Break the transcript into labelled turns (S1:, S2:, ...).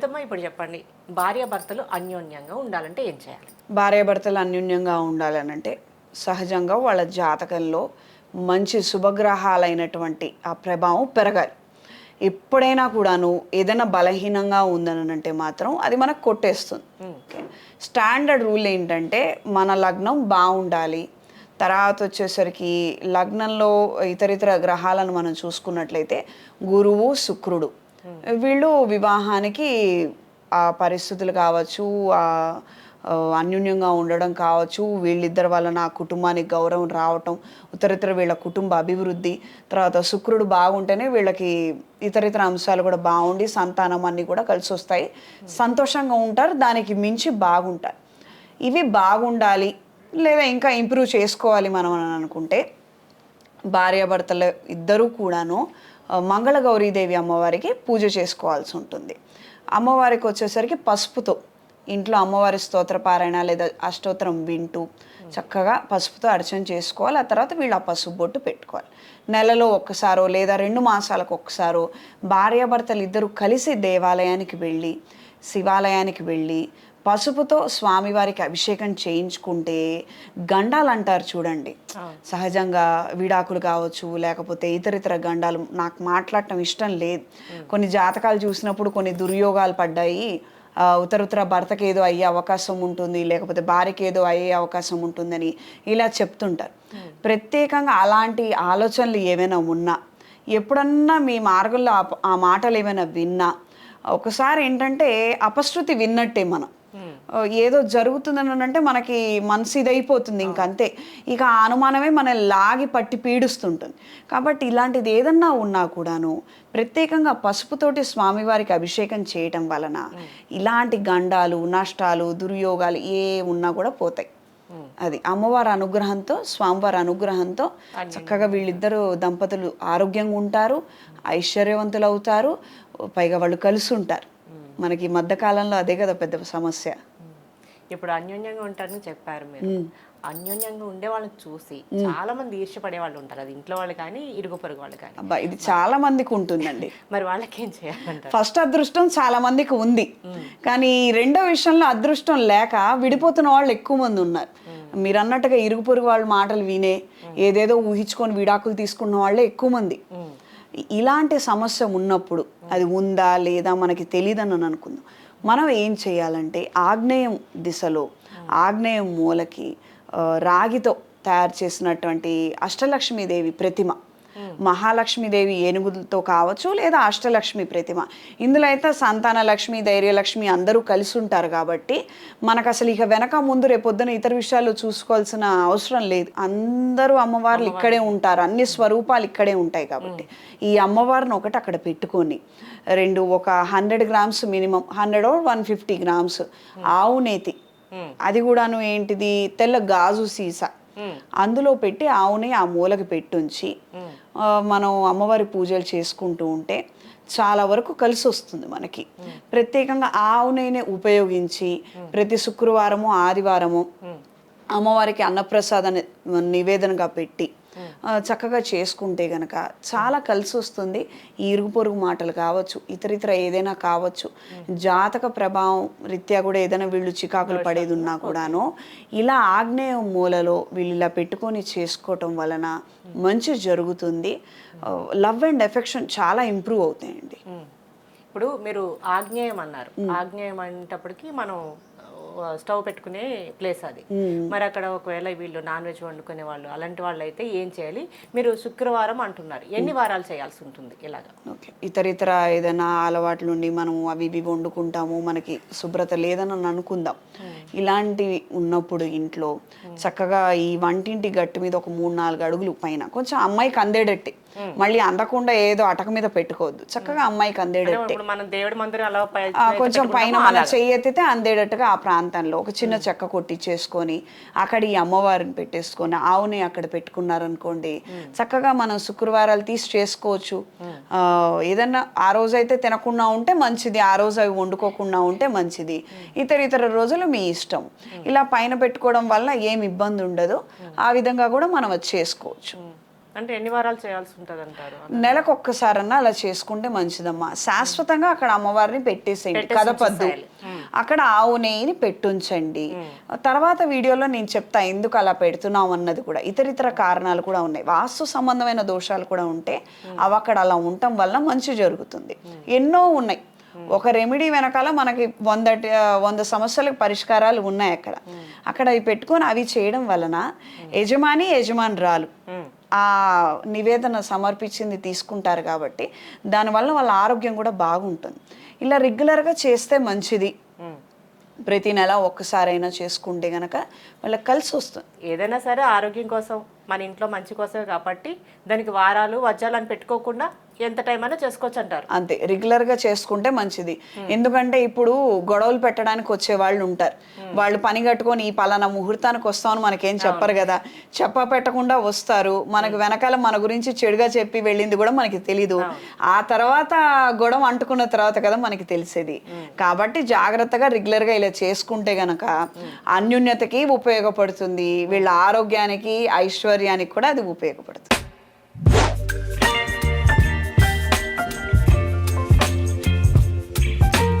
S1: లలితమ్మ ఇప్పుడు చెప్పండి, భార్యాభర్తలు అన్యోన్యంగా ఉండాలంటే ఏం చేయాలి?
S2: భార్యాభర్తలు అన్యోన్యంగా ఉండాలనంటే సహజంగా వాళ్ళ జాతకంలో మంచి శుభగ్రహాలైనటువంటి ఆ ప్రభావం పెరగాలి. ఎప్పుడైనా కూడాను ఏదైనా బలహీనంగా ఉందనంటే మాత్రం అది మనకు కొట్టేస్తుంది. ఓకే. స్టాండర్డ్ రూల్ ఏంటంటే మన లగ్నం బాగుండాలి. తర్వాత వచ్చేసరికి లగ్నంలో ఇతరితర గ్రహాలను మనం చూసుకున్నట్లయితే గురువు, శుక్రుడు వీళ్ళు వివాహానికి ఆ పరిస్థితులు కావచ్చు, అన్యోన్యంగా ఉండడం కావచ్చు, వీళ్ళిద్దరి వలన ఆ కుటుంబానికి గౌరవం రావటం, ఇతరితర వీళ్ళ కుటుంబ అభివృద్ధి, తర్వాత శుక్రుడు బాగుంటేనే వీళ్ళకి ఇతరితర అంశాలు కూడా బాగుండి సంతానం అన్నీ కూడా కలిసి వస్తాయి, సంతోషంగా ఉంటారు, దానికి మించి బాగుంటారు. ఇవి బాగుండాలి లేదా ఇంకా ఇంప్రూవ్ చేసుకోవాలి మనం అని అనుకుంటే భార్యాభర్తలు ఇద్దరూ కూడాను మంగళగౌరీదేవి అమ్మవారికి పూజ చేసుకోవాల్సి ఉంటుంది. అమ్మవారికి వచ్చేసరికి పసుపుతో ఇంట్లో అమ్మవారి స్తోత్ర పారాయణ లేదా అష్టోత్తరం వింటూ చక్కగా పసుపుతో అర్చన చేసుకోవాలి. ఆ తర్వాత వీళ్ళు ఆ పసుపు బొట్టు పెట్టుకోవాలి. నెలలో ఒక్కసారో లేదా 2 మాసాలకు ఒక్కసారో భార్యాభర్తలు ఇద్దరు కలిసి దేవాలయానికి వెళ్ళి శివాలయానికి వెళ్ళి పసుపుతో స్వామివారికి అభిషేకం చేయించుకుంటే గండాలు అంటారు చూడండి, సహజంగా విడాకులు కావచ్చు లేకపోతే ఇతరితర గండాలు, నాకు మాట్లాడటం ఇష్టం లేదు, కొన్ని జాతకాలు చూసినప్పుడు కొన్ని దుర్యోగాలు పడ్డాయి, ఉత్తర భర్తకి ఏదో అయ్యే అవకాశం ఉంటుంది లేకపోతే భార్యకి ఏదో అయ్యే అవకాశం ఉంటుందని ఇలా చెప్తుంటారు. ప్రత్యేకంగా అలాంటి ఆలోచనలు ఏమైనా ఉన్నా, ఎప్పుడన్నా మీ మార్గంలో ఆ మాటలు ఏమైనా విన్నా, ఒకసారి ఏంటంటే అపశృతి విన్నట్టే మనం ఏదో జరుగుతుందని అంటే మనకి మనసు ఇదైపోతుంది, ఇంకంతే, ఇక ఆ అనుమానమే మన లాగి పట్టి పీడిస్తుంటుంది. కాబట్టి ఇలాంటిది ఏదన్నా ఉన్నా కూడాను ప్రత్యేకంగా పసుపుతోటి స్వామివారికి అభిషేకం చేయటం వలన ఇలాంటి గండాలు, నష్టాలు, దుర్యోగాలు ఏ ఉన్నా కూడా పోతాయి. అది అమ్మవారి అనుగ్రహంతో, స్వామివారి అనుగ్రహంతో చక్కగా వీళ్ళిద్దరూ దంపతులు ఆరోగ్యంగా ఉంటారు, ఐశ్వర్యవంతులు అవుతారు, పైగా వాళ్ళు కలిసి ఉంటారు. మనకి ఈ మధ్యకాలంలో అదే కదా పెద్ద సమస్య.
S1: ఇప్పుడు అన్యోన్యంగా ఉంటారని చెప్పారు మీరు. అన్యోన్యంగా ఉండే వాళ్ళని చూసి చాలా మంది ఈర్ష్యపడే వాళ్ళు ఉంటారు, అది ఇంట్లో వాళ్ళు కానీ ఇరుగు పొరుగు వాళ్ళు కానీ.
S2: అబ్బా, ఇది చాలా మందికి ఉంటుందండి.
S1: మరి వాళ్ళకి ఏం చేయాలంటారు?
S2: ఫస్ట్ అదృష్టం చాలా మందికి ఉంది, కానీ రెండో విషయంలో అదృష్టం లేక విడిపోతున్న వాళ్ళు ఎక్కువ మంది ఉన్నారు. మీరు అన్నట్టుగా ఇరుగు పొరుగు వాళ్ళ మాటలు వినే ఏదేదో ఊహించుకొని విడాకులు తీసుకున్న వాళ్ళే ఎక్కువ మంది. ఇలాంటి సమస్య ఉన్నప్పుడు అది ఉందా లేదా మనకి తెలియదని అనుకుందాం. మనం ఏం చేయాలంటే ఆగ్నేయం దిశలో ఆగ్నేయం మూలకి రాగితో తయారు చేసినటువంటి అష్టలక్ష్మీదేవి ప్రతిమ, మహాలక్ష్మీదేవి ఏనుగులతో కావచ్చు లేదా అష్టలక్ష్మి ప్రతిమ, ఇందులో అయితే సంతాన లక్ష్మి, ధైర్యలక్ష్మి అందరూ కలిసి ఉంటారు. కాబట్టి మనకు అసలు ఇక వెనక ముందు రేపొద్దున ఇతర విషయాలు చూసుకోవాల్సిన అవసరం లేదు. అందరూ అమ్మవార్లు ఇక్కడే ఉంటారు, అన్ని స్వరూపాలు ఇక్కడే ఉంటాయి. కాబట్టి ఈ అమ్మవారిని ఒకటి అక్కడ పెట్టుకొని ఒక 100 గ్రామ్స్ మినిమం 100 or 150 గ్రామ్స్ ఆవు నేతి, అది కూడాను ఏంటిది తెల్ల గాజు సీసా, అందులో పెట్టి ఆవుని ఆ మూలకి పెట్టుంచి మనం అమ్మవారి పూజలు చేసుకుంటూ ఉంటే చాలా వరకు కలిసి వస్తుంది మనకి. ప్రత్యేకంగా ఆవు నెయ్యిని ఉపయోగించి ప్రతి శుక్రవారము ఆదివారము అమ్మవారికి అన్నప్రసాదాన్ని నివేదనగా పెట్టి చక్కగా చేసుకుంటే గనక చాలా కలిసి వస్తుంది. ఈ ఇరుగు పొరుగు మాటలు కావచ్చు, ఇతరితర ఏదైనా కావచ్చు, జాతక ప్రభావం రీత్యా కూడా ఏదైనా వీళ్ళు చికాకులు పడేది ఉన్నా కూడాను ఇలా ఆగ్నేయ మూలలో వీళ్ళు ఇలా పెట్టుకొని చేసుకోవటం వలన మంచి జరుగుతుంది. లవ్ అండ్ ఎఫెక్షన్ చాలా ఇంప్రూవ్ అవుతాయండి.
S1: ఇప్పుడు మీరు ఆగ్నేయం అన్నారు, ఆగ్నేయం అనేటప్పటికి మనం స్టవ్ పెట్టుకునే ప్లేస్ అది. మరి అక్కడ ఒకవేళ వీళ్ళు నాన్ వెజ్ వండుకునే వాళ్ళు అలాంటి వాళ్ళు అయితే ఏం చేయాలి? మీరు శుక్రవారం అంటున్నారు, ఎన్ని వారాలు చేయాల్సి ఉంటుంది ఇలాగా?
S2: ఓకే, ఇతరితర ఏదైనా అలవాట్లు ఉండి మనం అవి ఇవి వండుకుంటాము, మనకి శుభ్రత లేదని అనుకుందాం. ఇలాంటివి ఉన్నప్పుడు ఇంట్లో చక్కగా ఈ వంటింటి గట్టు మీద ఒక 3-4 అడుగులు పైన కొంచెం అమ్మాయికి అందేటట్టే, మళ్ళీ అందకుండా ఏదో అటక మీద పెట్టుకోవద్దు, చక్కగా అమ్మాయికి అందేటట్టే కొంచెం పైన మన చెయ్యి ఎత్తితే అందేటట్టుగా ఆ ప్రాంతంలో ఒక చిన్న చెక్క కొట్టించేసుకొని అక్కడ ఈ అమ్మవారిని పెట్టేసుకొని ఆవుని అక్కడ పెట్టుకున్నారనుకోండి, చక్కగా మనం శుక్రవారాలు తీసి చేసుకోవచ్చు. ఏదన్నా ఆ రోజు అయితే తినకుండా ఉంటే మంచిది, ఆ రోజు అవి వండుకోకుండా ఉంటే మంచిది, ఇతర రోజులు మీ ఇష్టం. ఇలా పైన పెట్టుకోవడం వల్ల ఏమి ఇబ్బంది ఉండదు, ఆ విధంగా కూడా మనం అది చేసుకోవచ్చు.
S1: అంటే ఎన్ని వారాలు చేయాల్సి ఉంటుంది అంటారు?
S2: నెలకు ఒక్కసారన్నా అలా చేసుకుంటే మంచిదమ్మా. శాశ్వతంగా అక్కడ అమ్మవారిని పెట్టేసేయండి, కదపద్దు. అక్కడ ఆవు నెయ్యిని పెట్టుంచండి. తర్వాత వీడియోలో నేను చెప్తా ఎందుకు అలా పెడుతున్నాం అన్నది కూడా. ఇతరితర కారణాలు కూడా ఉన్నాయి, వాస్తు సంబంధమైన దోషాలు కూడా ఉంటే అవి అక్కడ అలా ఉండటం వల్ల మంచి జరుగుతుంది. ఎన్నో ఉన్నాయి, ఒక రెమెడీ వెనకాల మనకి 100 సమస్యలకు పరిష్కారాలు ఉన్నాయి అక్కడ. అక్కడ అవి పెట్టుకొని అవి చేయడం వలన యజమానురాలు ఆ నివేదన సమర్పించింది తీసుకుంటారు కాబట్టి దానివల్ల వాళ్ళ ఆరోగ్యం కూడా బాగుంటుంది. ఇలా రెగ్యులర్గా చేస్తే మంచిది. ప్రతి నెల ఒక్కసారైనా చేసుకుంటే గనక వాళ్ళకి కలిసి వస్తుంది.
S1: ఏదైనా సరే ఆరోగ్యం కోసం, మన ఇంట్లో మంచి కోసమే కాబట్టి దానికి వారాలు వజ్రాలని పెట్టుకోకుండా ఎంత టైం అయినా చేసుకోవచ్చు అంటారు.
S2: అంతే, రెగ్యులర్గా చేసుకుంటే మంచిది. ఎందుకంటే ఇప్పుడు గొడవలు పెట్టడానికి వచ్చే వాళ్ళు ఉంటారు, వాళ్ళు పని కట్టుకొని ఈ పలానా ముహూర్తానికి వస్తామని మనకేం చెప్పరు కదా, పెట్టకుండా వస్తారు. మనకు వెనకాల మన గురించి చెడుగా చెప్పి వెళ్ళింది కూడా మనకి తెలీదు. ఆ తర్వాత గొడవ అంటుకున్న తర్వాత కదా మనకి తెలిసేది. కాబట్టి జాగ్రత్తగా రెగ్యులర్గా ఇలా చేసుకుంటే గనక అన్యోన్యతకి ఉపయోగపడుతుంది, వీళ్ళ ఆరోగ్యానికి ఐశ్వర్యానికి కూడా అది ఉపయోగపడుతుంది.